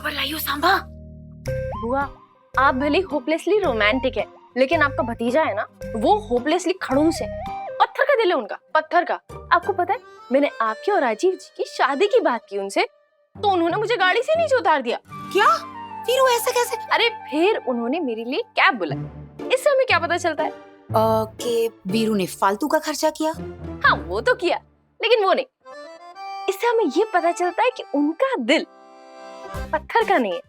खबर लाई हो सांभा? बुआ, आप भले होपलेसली रोमांटिक है, लेकिन आपका भतीजा है ना, वो होपलेसली खड़ूस है। पत्थर का दिल है उनका, पत्थर का। आपको पता है, मैंने आपकी और राजीव जी की शादी की बात की उनसे, तो उन्होंने मुझे गाड़ी से नीचे उतार दिया। क्या? फिर वो ऐसे कैसे? अरे फिर उन्होंने मेरे लिए कैब बुलाई। इससे हमें क्या पता चलता है कि वीरू ने फालतू का खर्चा किया? हाँ वो तो किया, लेकिन वो नहीं। इससे हमें ये पता चलता है कि उनका दिल पत्थर का नहीं है,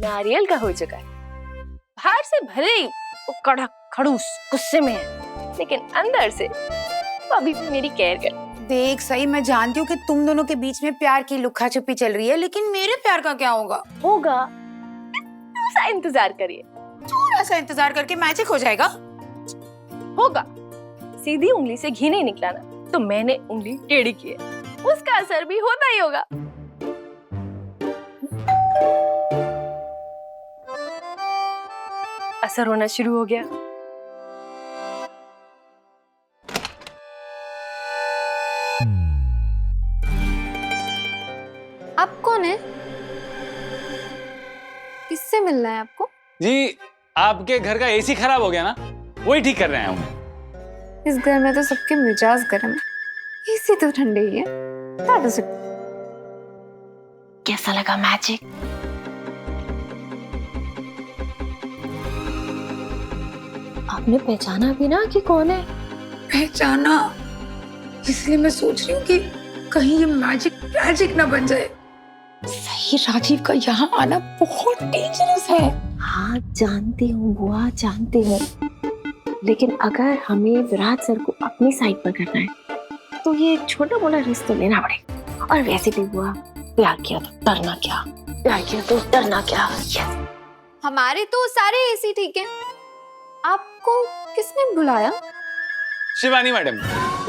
नारियल का हो चुका है। बाहर से भले ही वो कड़क खड़ूस गुस्से में है, लेकिन अंदर से वो अभी भी मेरी केयर कर। देख सही, मैं जानती हूँ कि तुम दोनों के बीच में प्यार की लुक्का छुपी चल रही है, लेकिन मेरे प्यार का क्या होगा? होगा, थोड़ा सा इंतजार करिए। थोड़ा सा इंतजार करके मैजिक हो जाएगा। होगा। सीधी उंगली से घी नहीं निकला ना, तो मैंने उंगली टेढ़ी की है, उसका असर भी होता ही होगा। असर होना शुरू हो गया। आप कौन है? किससे मिलना है आपको? जी, आपके घर का एसी खराब हो गया ना, वही ठीक कर रहे हैं हम। इस घर में तो सबके मिजाज गर्म है, एसी तो ठंडे ही है। That is it. कैसा लगा मैजिक? आपने पहचाना भी ना कि कौन है? पहचाना, इसलिए मैं सोच रही हूँ कि कहीं ये मैजिक ट्रैजिक ना बन जाए। सही, राजीव का यहाँ आना बहुत डेंजरस है। हाँ जानती हूँ बुआ, जानती हूँ, लेकिन अगर हमें विराट सर को अपनी साइड पर करना है तो ये छोटा मोटा रिस्क तो लेना पड़ेगा। और वैसे भी बुआ, प्यार किया तो डरना क्या, प्यार किया तो डरना क्या। हमारे तो सारे एसी ठीक है। आपको किसने बुलाया? शिवानी मैडम,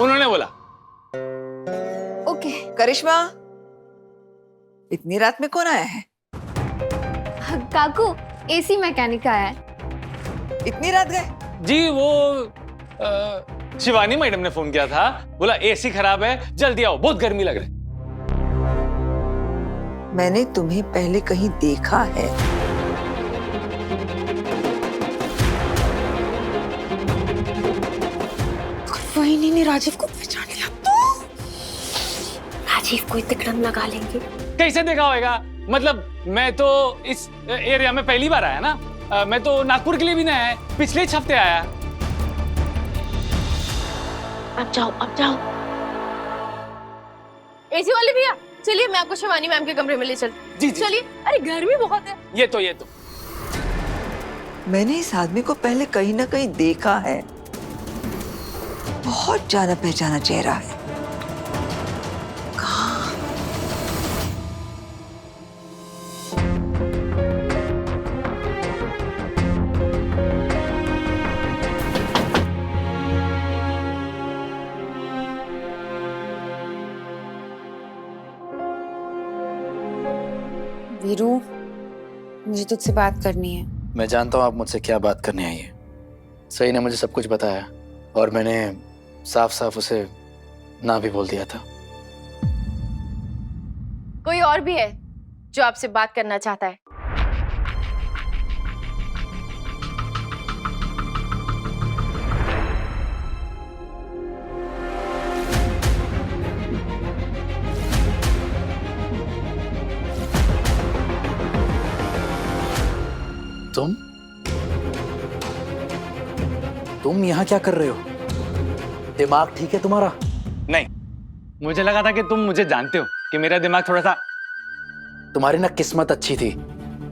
उन्होंने बोला। ओके। करिश्मा, इतनी रात में कौन आया है? काकू, एसी मैकेनिक आया है। इतनी रात गए? जी वो शिवानी मैडम ने फोन किया था, बोला एसी खराब है, जल्दी आओ, बहुत गर्मी लग रही। मैंने तुम्हें पहले कहीं देखा है। वही नहीं, राजीव को पहचान लिया तो? राजीव को तिकड़म लगा लेंगे। कैसे देखा होगा? मतलब मैं तो इस एरिया में पहली बार आया ना, मैं तो नागपुर के लिए भी नहीं आया, पिछले ही हफ्ते आया। अब जाओ, अब जाओ। एसी वाले भैया, चलिए मैं आपको शिवानी मैम के कमरे में ले चलती। जी जी चलिए। अरे गर्मी बहुत है। ये तो मैंने इस आदमी को पहले कहीं ना कहीं देखा है। बहुत जाना पहचाना चेहरा है। कहाँ? वीरू, मुझे तुझसे बात करनी है। मैं जानता हूँ आप मुझसे क्या बात करने आई है। सही ने मुझे सब कुछ बताया और मैंने साफ साफ उसे ना भी बोल दिया था। कोई और भी है जो आपसे बात करना चाहता है? तुम यहाँ क्या कर रहे हो? दिमाग ठीक है तुम्हारा? नहीं, मुझे लगा था कि तुम मुझे जानते हो, कि मेरा दिमाग थोड़ा सा। तुम्हारी ना किस्मत अच्छी थी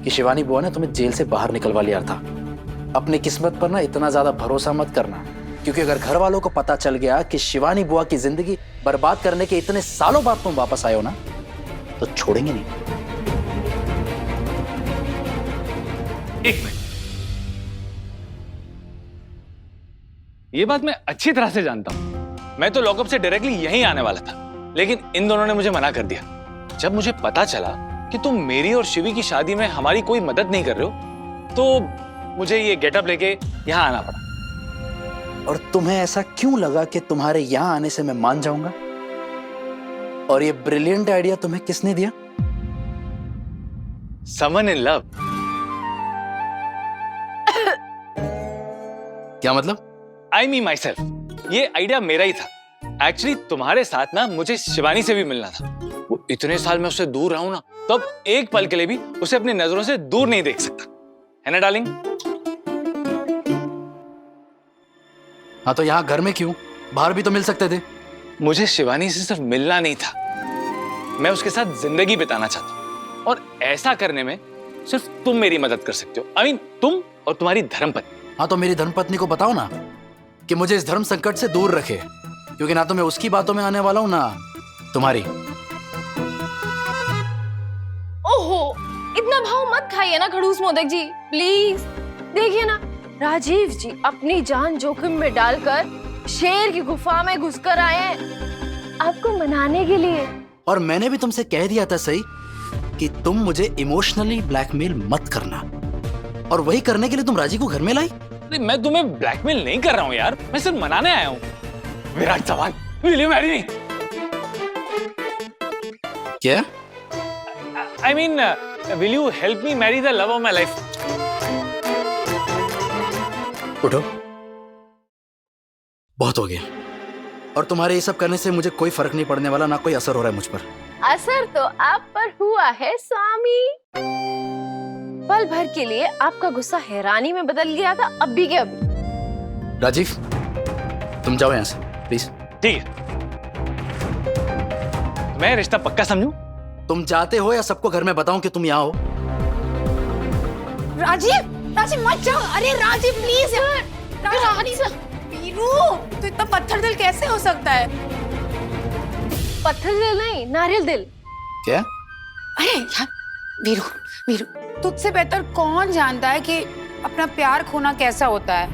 कि शिवानी बुआ ने तुम्हें जेल से बाहर निकलवा लिया था। अपनी किस्मत पर ना इतना ज्यादा भरोसा मत करना, क्योंकि अगर घर वालों को पता चल गया कि शिवानी बुआ की जिंदगी बर्बाद करने के इतने सालों बाद तुम वापस आए हो ना, तो छोड़ेंगे नहीं। एक मिनट, ये बात मैं अच्छी तरह से जानता हूं। मैं तो लॉकअप से डायरेक्टली यहीं आने वाला था, लेकिन इन दोनों ने मुझे मना कर दिया। जब मुझे पता चला कि तुम मेरी और शिवी की शादी में हमारी कोई मदद नहीं कर रहे हो, तो मुझे ये गेटअप लेके यहाँ आना पड़ा। और तुम्हें ऐसा क्यों लगा कि तुम्हारे यहाँ आने से मैं मान जाऊंगा? और ये ब्रिलियंट आइडिया तुम्हें किसने दिया? Someone in love. क्या मतलब? आई मी माई सेल्फ, ये आइडिया मेरा ही था। एक्चुअली तुम्हारे साथ ना मुझे शिवानी से भी मिलना था। वो इतने साल मैं उससे दूर रहा हूं ना, तो अब एक पल के लिए भी उसे अपनी नजरों से दूर नहीं देख सकता, है ना डार्लिंग? हाँ तो यहाँ घर में क्यों? बाहर भी तो मिल सकते थे। मुझे शिवानी से सिर्फ मिलना नहीं था, मैं उसके साथ जिंदगी बिताना चाहता हूँ, और ऐसा करने में सिर्फ तुम मेरी मदद कर सकते हो। आई मीन तुम और तुम्हारी धर्मपत्नी। हाँ तो मेरी धर्मपत्नी को बताओ ना कि मुझे इस धर्म संकट से दूर रखे, क्योंकि ना तो मैं उसकी बातों में आने वाला हूं ना तुम्हारी। ओहो, इतना भाव मत खाइए ना खड़ूस मोदक जी, प्लीज। देखिए ना, राजीव जी अपनी जान जोखिम में डालकर शेर की गुफा में घुसकर आए हैं आपको मनाने के लिए। और मैंने भी तुमसे कह दिया था सही कि तुम मुझे इमोशनली ब्लैकमेल मत करना, और वही करने के लिए तुम राजी को घर में लाई। अरे मैं तुम्हें ब्लैकमेल नहीं कर रहा हूँ यार, मैं सिर्फ मनाने आया हूँ। Virat Chauhan, will you marry me? क्या? I mean will you help me marry the love of my life? उठो, बहुत हो गया। और तुम्हारे ये सब करने से मुझे कोई फर्क नहीं पड़ने वाला, ना कोई असर हो रहा है मुझ पर। असर तो आप पर हुआ है स्वामी। पल भर के लिए आपका गुस्सा हैरानी में बदल गया था, अब भी के अभी। राजीव, तुम जाओ यहाँ से प्लीज। ठीक है, मैं रिश्ता पक्का समझूं? तुम जाते हो या सबको घर में बताऊं कि तुम यहाँ हो? राजीव, राजीव मत जाओ। अरे राजीव प्लीज यार। वीरू, तो इतना पत्थर दिल कैसे हो सकता है? पत्थर दिल नहीं, नारियल दिल। क्या? अरे यार वीरू, वीरू तुझसे बेहतर कौन जानता है कि अपना प्यार खोना कैसा होता है?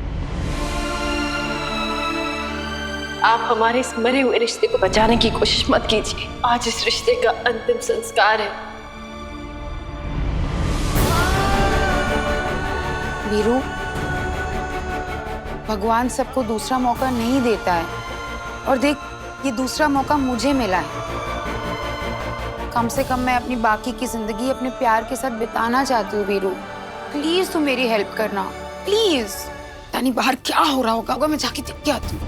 आप हमारे इस मरे हुए रिश्ते को बचाने की कोशिश मत कीजिए। आज इस रिश्ते का अंतिम संस्कार है। वीरू, भगवान सबको दूसरा मौका नहीं देता है, और देख ये दूसरा मौका मुझे मिला है। कम से कम मैं अपनी बाकी की जिंदगी अपने प्यार के साथ बिताना चाहती हूँ। वीरू प्लीज तुम मेरी हेल्प करना, प्लीज। यानी बाहर क्या हो रहा होगा मैं जाके देख के आती हूँ।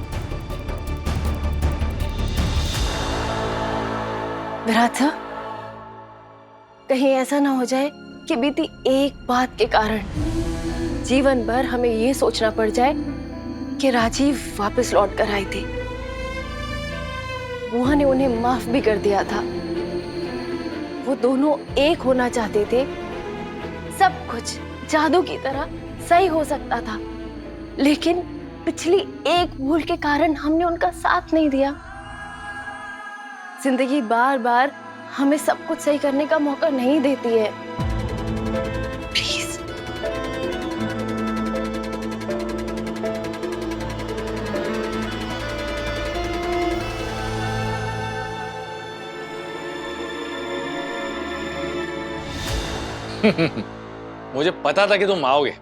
विराट सर, कहीं ऐसा ना हो जाए कि बीती एक बात के कारण जीवन भर हमें ये सोचना पड़ जाए कि राजीव वापस लौट कर आए थे। बुआ ने उन्हें माफ भी कर दिया था। वो दोनों एक होना चाहते थे। सब कुछ जादू की तरह सही हो सकता था, लेकिन पिछली एक भूल के कारण हमने उनका साथ नहीं दिया। जिंदगी बार बार हमें सब कुछ सही करने का मौका नहीं देती है। प्लीज। मुझे पता था कि तुम आओगे।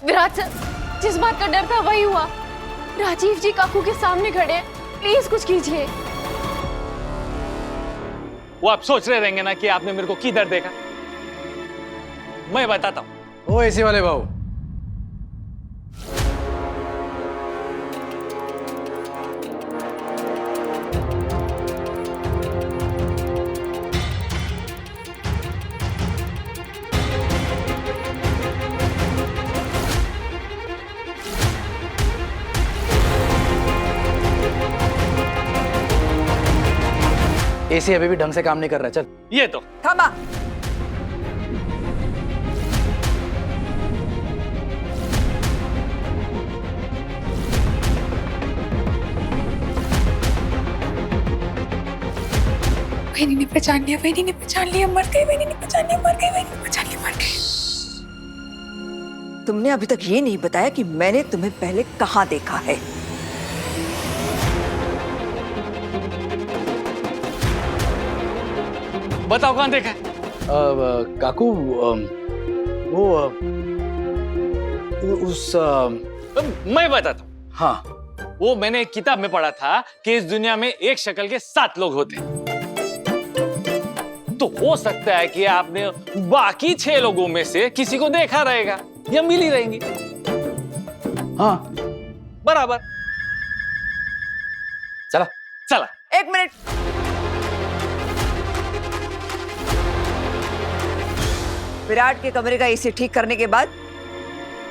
विराट सर, जिस बात का डर था वही हुआ। राजीव जी काकू के सामने खड़े हैं, प्लीज कुछ कीजिए। वो आप सोच रहे रहेंगे ना कि आपने मेरे को किधर देखा। मैं बताता हूं। ओ एसी वाले भाऊ, एसी अभी भी ढंग से काम नहीं कर रहा। चल ये तो थामा। वैनी ने पहचान लिया, वैनी ने पहचान लिया, मर गई, वैनी ने पहचान लिया, मर गई, वैनी ने पहचान लिया, मर गई। तुमने अभी तक ये नहीं बताया कि मैंने तुम्हें पहले कहाँ देखा है। बताओ कहाँ देखा है? काकू मैं बताता हूँ। हाँ, वो मैंने एक किताब में पढ़ा था कि इस दुनिया में एक शक्ल के 7 लोग होते हैं। तो हो सकता है कि आपने बाकी 6 लोगों में से किसी को देखा रहेगा या मिली रहेंगी। हाँ, बराबर। चला। चला। 1 मिनट। विराट के कमरे का एसी ठीक करने के बाद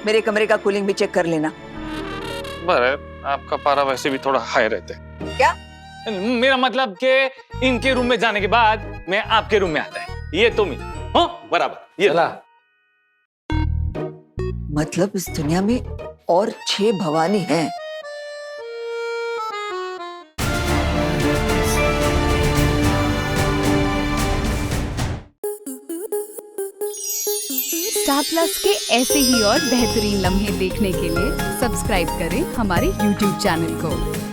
मेरे कमरे का कूलिंग भी चेक कर लेना। आपका पारा वैसे भी थोड़ा हाई रहता है। क्या? मेरा मतलब कि इनके रूम में जाने के बाद मैं आपके रूम में आता है। ये तो मैं। हाँ, बराबर। ये चला। मतलब इस दुनिया में और 6 भवानी हैं। स्टार प्लस के ऐसे ही और बेहतरीन लम्हे देखने के लिए सब्सक्राइब करें हमारे YouTube चैनल को।